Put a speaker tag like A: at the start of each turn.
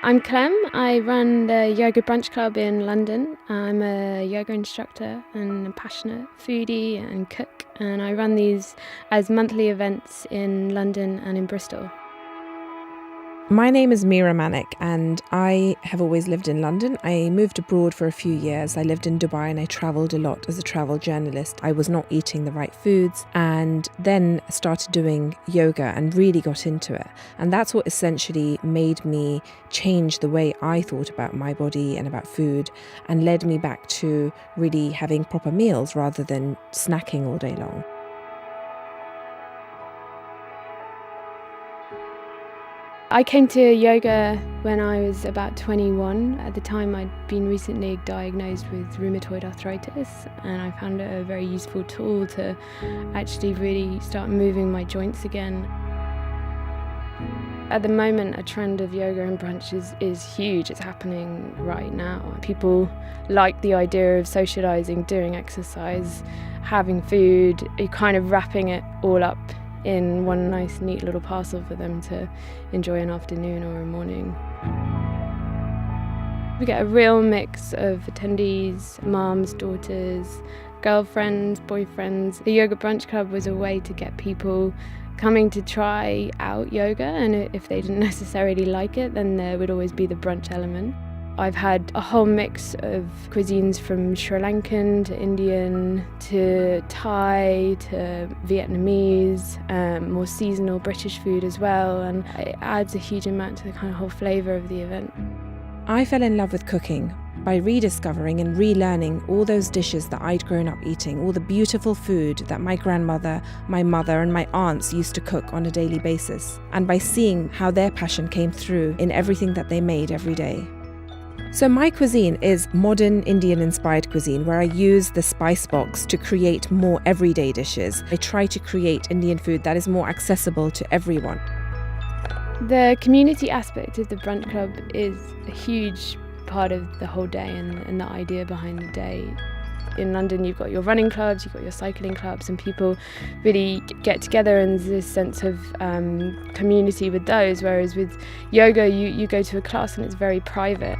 A: I'm Clem. I run the Yoga Brunch Club in London. I'm a yoga instructor and a passionate foodie and cook, and I run these as monthly events in London and in Bristol.
B: My name is Mira Manek and I have always lived in London. I moved abroad for a few years. I lived in Dubai and I travelled a lot as a travel journalist. I was not eating the right foods and then started doing yoga and really got into it. And that's what essentially made me change the way I thought about my body and about food and led me back to really having proper meals rather than snacking all day long.
A: I came to yoga when I was about 21. At the time, I'd been recently diagnosed with rheumatoid arthritis, and I found it a very useful tool to actually really start moving my joints again. At the moment, a trend of yoga and brunch is huge. It's happening right now. People like the idea of socialising, doing exercise, having food. You're kind of wrapping it all up in one nice neat little parcel for them to enjoy an afternoon or a morning. We get a real mix of attendees, mums, daughters, girlfriends, boyfriends. The Yoga Brunch Club was a way to get people coming to try out yoga, and if they didn't necessarily like it, then there would always be the brunch element. I've had a whole mix of cuisines from Sri Lankan to Indian to Thai to Vietnamese, more seasonal British food as well, and it adds a huge amount to the kind of whole flavour of the event.
B: I fell in love with cooking by rediscovering and relearning all those dishes that I'd grown up eating, all the beautiful food that my grandmother, my mother and my aunts used to cook on a daily basis, and by seeing how their passion came through in everything that they made every day. So my cuisine is modern Indian-inspired cuisine where I use the spice box to create more everyday dishes. I try to create Indian food that is more accessible to everyone.
A: The community aspect of the brunch club is a huge part of the whole day and the idea behind the day. In London, you've got your running clubs, you've got your cycling clubs, and people really get together and there's this sense of community with those, whereas with yoga, you go to a class and it's very private.